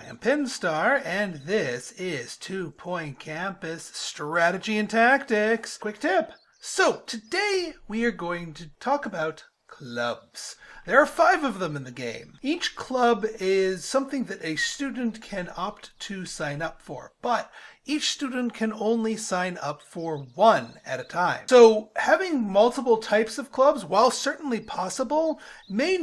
I am Pinstar, and this is 2 Point Campus Strategy and Tactics. Quick tip. So today we are going to talk about clubs. There are 5 of them in the game. Each club is something that a student can opt to sign up for, but each student can only sign up for one at a time. So having multiple types of clubs, while certainly possible, may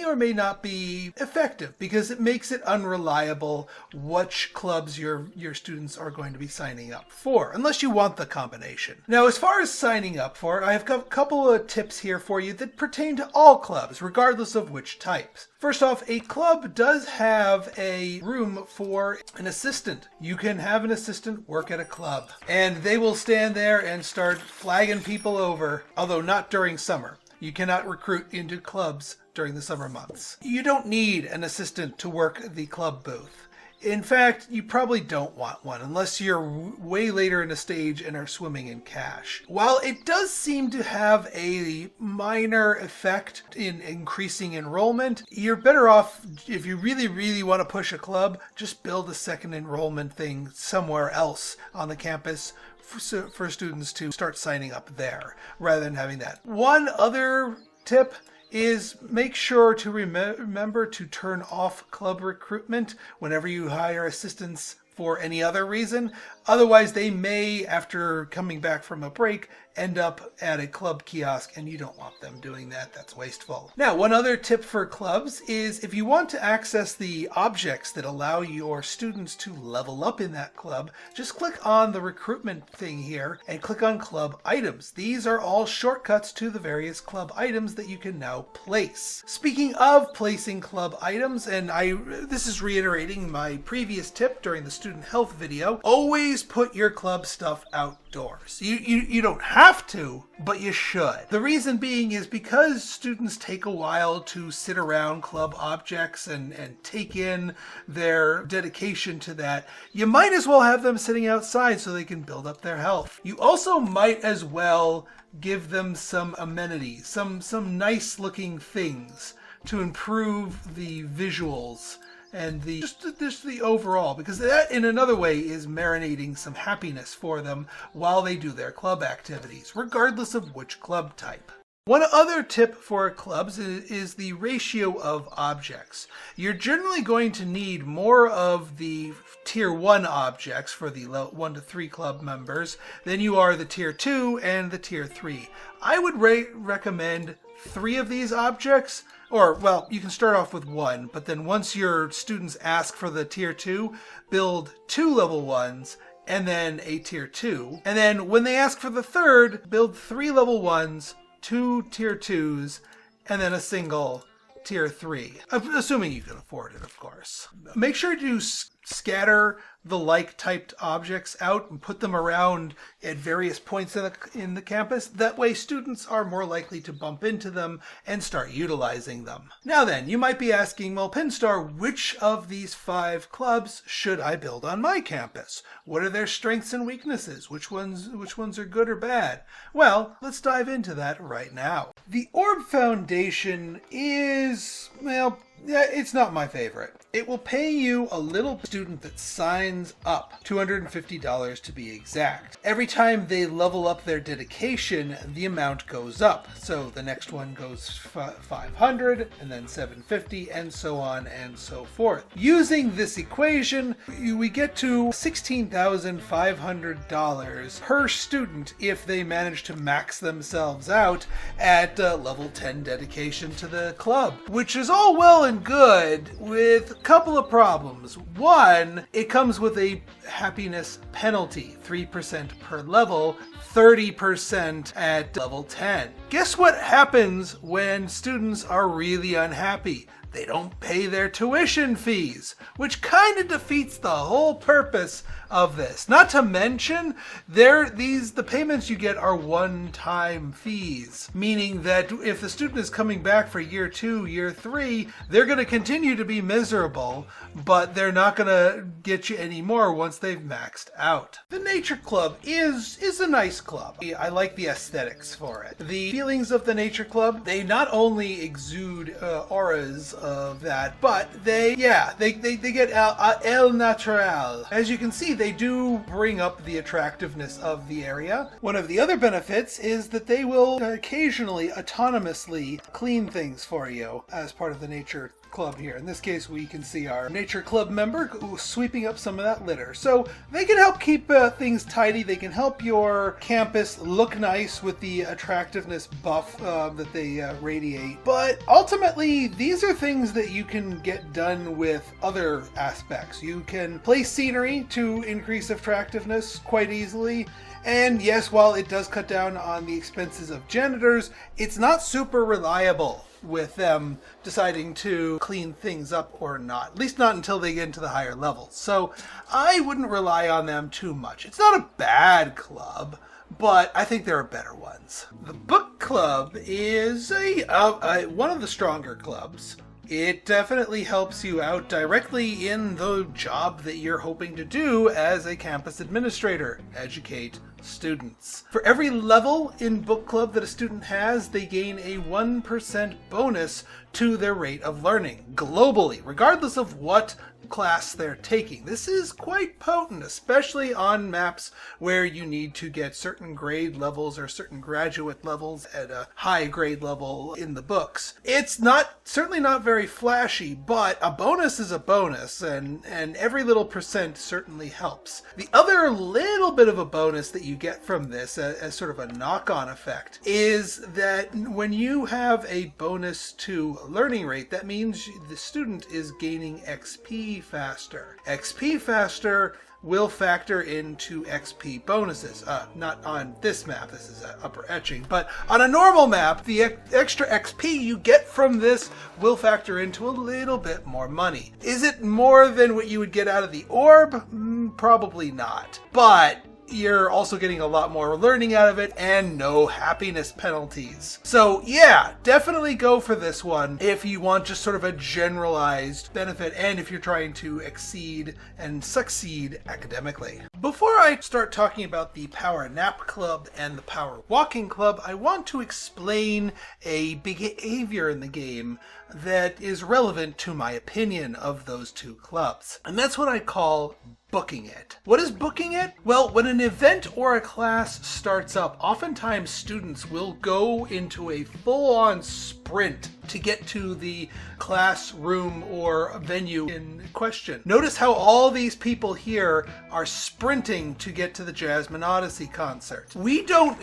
or may not be effective because it makes it unreliable which clubs your students are going to be signing up for, unless you want the combination. Now, as far as signing up for, I have a couple of tips here for you that pertain to all clubs, regardless of which types. First off, a club does have a room for an assistant. You can have an assistant work at a club, and they will stand there and start flagging people over, although not during summer. You cannot recruit into clubs during the summer months. You don't need an assistant to work the club booth. In fact, you probably don't want one unless you're way later in the stage and are swimming in cash. While it does seem to have a minor effect in increasing enrollment, you're better off, if you really want to push a club, just build a second enrollment thing somewhere else on the campus for students to start signing up there rather than having that. One other tip is make sure to remember to turn off club recruitment whenever you hire assistants for any other reason. Otherwise, they may, after coming back from a break, end up at a club kiosk, and you don't want them doing that. That's wasteful. Now, one other tip for clubs is if you want to access the objects that allow your students to level up in that club, just click on the recruitment thing here and click on club items. These are all shortcuts to the various club items that you can now place. Speaking of placing club items, and this is reiterating my previous tip during the student health video, always put your club stuff outdoors. You don't have to, but you should. The reason being is because students take a while to sit around club objects and take in their dedication to that, you might as well have them sitting outside so they can build up their health. You also might as well give them some amenities, some nice looking things to improve the visuals and just the overall, because that in another way is marinating some happiness for them while they do their club activities, regardless of which club type. One other tip for clubs is the ratio of objects. You're generally going to need more of the Tier 1 objects for the 1 to 3 club members than you are the Tier 2 and the Tier 3. I would recommend 3 of these objects. Or, well, you can start off with 1, but then once your students ask for the Tier 2, build 2 level 1s and then a Tier 2. And then when they ask for the 3rd, build 3 level 1s, 2 Tier 2s, and then a single Tier 3. Assuming you can afford it, of course. Make sure to scatter the like-typed objects out and put them around at various points in the campus. That way students are more likely to bump into them and start utilizing them. Now then, you might be asking, well, Pinstar, which of these 5 clubs should I build on my campus? What are their strengths and weaknesses? Which ones are good or bad? Well, let's dive into that right now. The Orb Foundation is, well, it's not my favorite. It will pay you a little student that signs up, $250 to be exact. Every time they level up their dedication, the amount goes up. So the next one goes 500 and then 750 and so on and so forth. Using this equation, we get to $16,500 per student if they manage to max themselves out at level 10 dedication to the club, which is all well and good with a couple of problems. One, it comes with a happiness penalty, 3% per level, 30% at level 10. Guess what happens when students are really unhappy? They don't pay their tuition fees, which kind of defeats the whole purpose of this. Not to mention, the payments you get are one-time fees, meaning that if the student is coming back for year 2, year 3, they're going to continue to be miserable, but they're not going to get you any more once they've maxed out. The Nature Club is a nice club. I like the aesthetics for it. The feelings of the Nature Club. They not only exude auras of that, but they get el natural. As you can see, they do bring up the attractiveness of the area. One of the other benefits is that they will occasionally autonomously clean things for you as part of the Nature Club here. In this case, we can see our Nature Club member sweeping up some of that litter. So they can help keep things tidy. They can help your campus look nice with the attractiveness buff that they radiate. But ultimately, these are things that you can get done with other aspects. You can place scenery to increase attractiveness quite easily. And yes, while it does cut down on the expenses of janitors, it's not super reliable with them deciding to clean things up or not. At least not until they get into the higher levels. So I wouldn't rely on them too much. It's not a bad club, but I think there are better ones. The book club is one of the stronger clubs. It definitely helps you out directly in the job that you're hoping to do as a campus administrator. Educate students. For every level in book club that a student has, they gain a 1% bonus to their rate of learning globally, regardless of what class they're taking. This is quite potent, especially on maps where you need to get certain grade levels or certain graduate levels at a high grade level in the books. It's certainly not very flashy, but a bonus is a bonus, and every little percent certainly helps. The other little bit of a bonus that you get from this as sort of a knock-on effect is that when you have a bonus to learning rate, that means the student is gaining XP faster. XP faster will factor into XP bonuses. Not on this map, this is upper etching, but on a normal map, the extra XP you get from this will factor into a little bit more money. Is it more than what you would get out of the orb? Probably not. But you're also getting a lot more learning out of it and no happiness penalties. So yeah, definitely go for this one if you want just sort of a generalized benefit and if you're trying to exceed and succeed academically. Before I start talking about the Power Nap Club and the Power Walking Club, I want to explain a behavior in the game that is relevant to my opinion of those two clubs. And that's what I call booking it. What is booking it? Well, when an event or a class starts up, oftentimes students will go into a full-on sprint to get to the classroom or venue in question. Notice how all these people here are sprinting to get to the Jasmine Odyssey concert.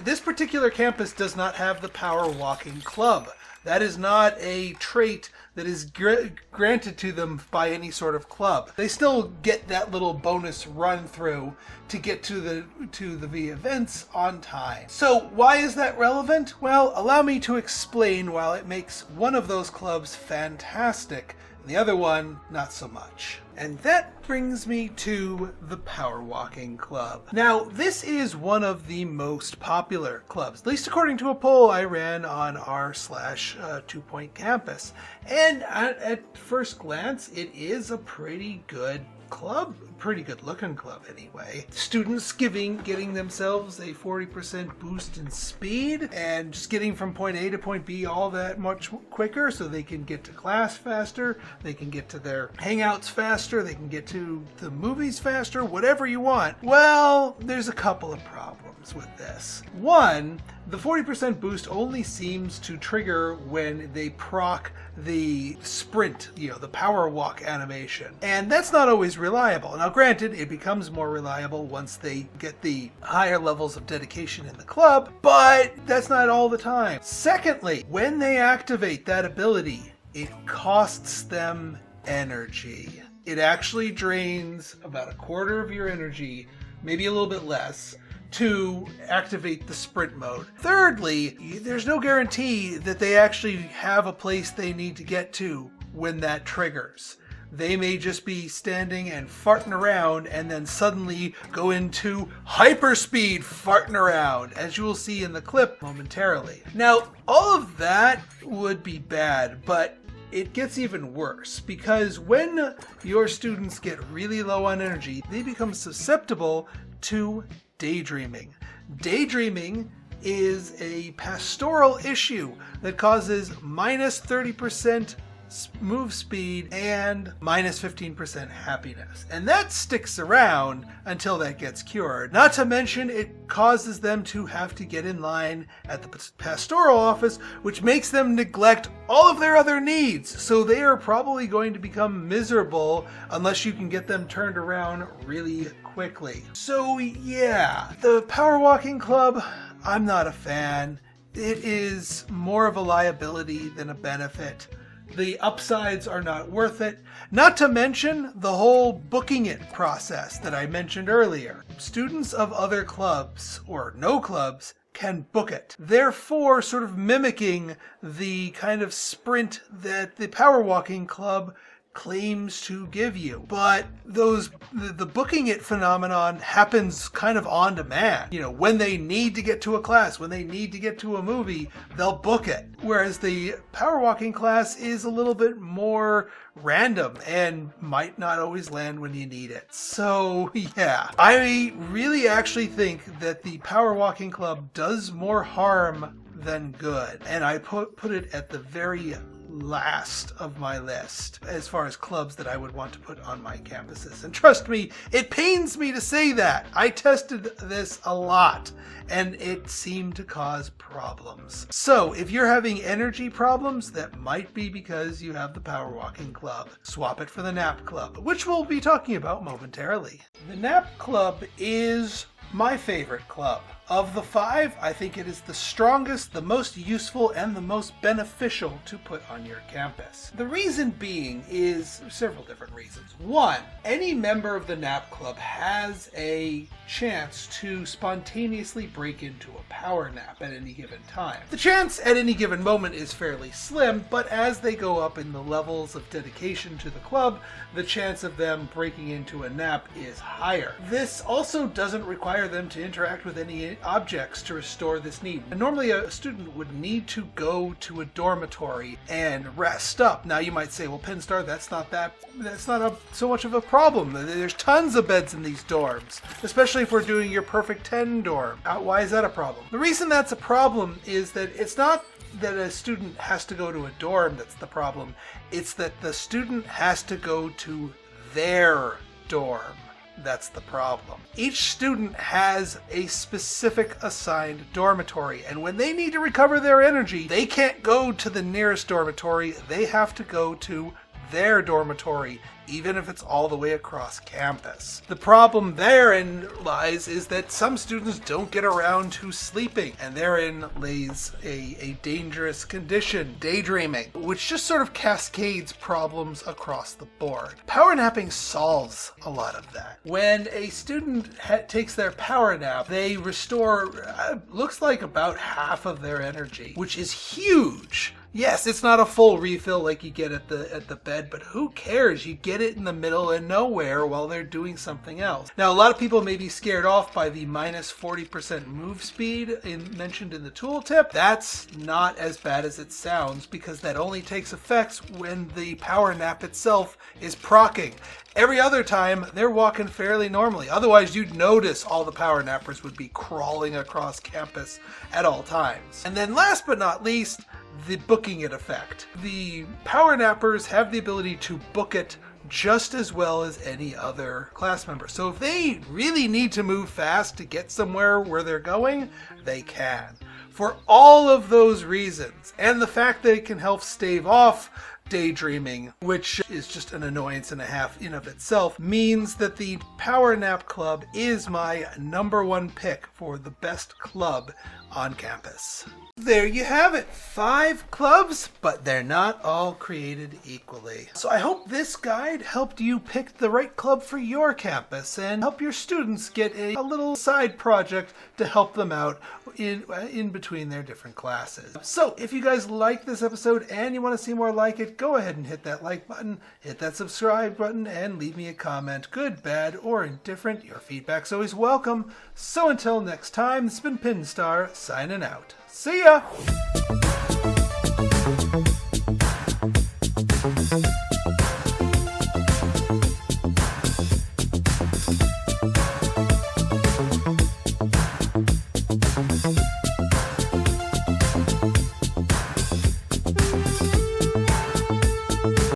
This particular campus does not have the Power Walking Club. That is not a trait that is granted to them by any sort of club. They still get that little bonus run through to get to the events on time. So why is that relevant? Well, allow me to explain why it makes one of those clubs fantastic and the other one not so much. And that brings me to the Power Walking Club. Now, this is one of the most popular clubs, at least according to a poll I ran on r/2point campus. And at first glance, it is a pretty good club, pretty good looking club anyway. Students getting themselves a 40% boost in speed and just getting from point A to point B all that much quicker so they can get to class faster, they can get to their hangouts faster, they can get to the movies faster, whatever you want. Well, there's a couple of problems with this. One, the 40% boost only seems to trigger when they proc the sprint, the power walk animation. And that's not always reliable. Now granted, it becomes more reliable once they get the higher levels of dedication in the club, but that's not all the time. Secondly, when they activate that ability, it costs them energy. It actually drains about a quarter of your energy, maybe a little bit less, to activate the sprint mode. Thirdly, there's no guarantee that they actually have a place they need to get to when that triggers. They may just be standing and farting around and then suddenly go into hyperspeed farting around, as you will see in the clip momentarily. Now, all of that would be bad, but it gets even worse because when your students get really low on energy, they become susceptible to daydreaming. Daydreaming is a pastoral issue that causes minus 30% move speed and minus 15% happiness. And that sticks around until that gets cured. Not to mention it causes them to have to get in line at the pastoral office, which makes them neglect all of their other needs. So they are probably going to become miserable unless you can get them turned around really quickly. So yeah, the Power Walking Club, I'm not a fan. It is more of a liability than a benefit. The upsides are not worth it. Not to mention the whole booking it process that I mentioned earlier. Students of other clubs, or no clubs, can book it. Therefore, sort of mimicking the kind of sprint that the Power Walking Club claims to give you. But the booking it phenomenon happens kind of on demand. You know, when they need to get to a class, when they need to get to a movie, they'll book it. Whereas the Power Walking class is a little bit more random and might not always land when you need it. So yeah, I really actually think that the Power Walking Club does more harm than good. And I put it at the very last of my list as far as clubs that I would want to put on my campuses. And trust me, it pains me to say that. I tested this a lot and it seemed to cause problems. So if you're having energy problems, that might be because you have the Power Walking Club. Swap it for the Nap Club, which we'll be talking about momentarily. The Nap Club is my favorite club. Of the 5, I think it is the strongest, the most useful, and the most beneficial to put on your campus. The reason being is several different reasons. 1, any member of the Nap Club has a chance to spontaneously break into a power nap at any given time. The chance at any given moment is fairly slim, but as they go up in the levels of dedication to the club, the chance of them breaking into a nap is higher. This also doesn't require them to interact with any objects to restore this need. And normally a student would need to go to a dormitory and rest up. Now you might say, well, Pinstar, that's not so much of a problem. There's tons of beds in these dorms, especially if we're doing your perfect 10 dorm. Why is that a problem? The reason that's a problem is that it's not that a student has to go to a dorm that's the problem. It's that the student has to go to their dorm. That's the problem. Each student has a specific assigned dormitory, and when they need to recover their energy, they can't go to the nearest dormitory. They have to go to their dormitory, even if it's all the way across campus. The problem therein lies is that some students don't get around to sleeping, and therein lays a dangerous condition, daydreaming, which just sort of cascades problems across the board. Power napping solves a lot of that. When a student takes their power nap, they restore, looks like about half of their energy, which is huge. Yes, it's not a full refill like you get at the bed, but who cares? You get it in the middle of nowhere while they're doing something else. Now, a lot of people may be scared off by the minus 40% move speed mentioned in the tooltip. That's not as bad as it sounds, because that only takes effect when the power nap itself is proccing. Every other time, they're walking fairly normally. Otherwise, you'd notice all the power nappers would be crawling across campus at all times. And then last but not least, the booking it effect. The power nappers have the ability to book it just as well as any other class member. So if they really need to move fast to get somewhere where they're going, they can. For all of those reasons, and the fact that it can help stave off daydreaming, which is just an annoyance and a half in of itself, means that the Power Nap Club is my #1 pick for the best club on campus. There you have it. 5 clubs, but they're not all created equally. So I hope this guide helped you pick the right club for your campus and help your students get a little side project to help them out in between their different classes. So if you guys like this episode and you want to see more like it, go ahead and hit that like button, hit that subscribe button, and leave me a comment, good, bad, or indifferent. Your feedback's always welcome. So until next time, it's been Pinstar signing out. See ya!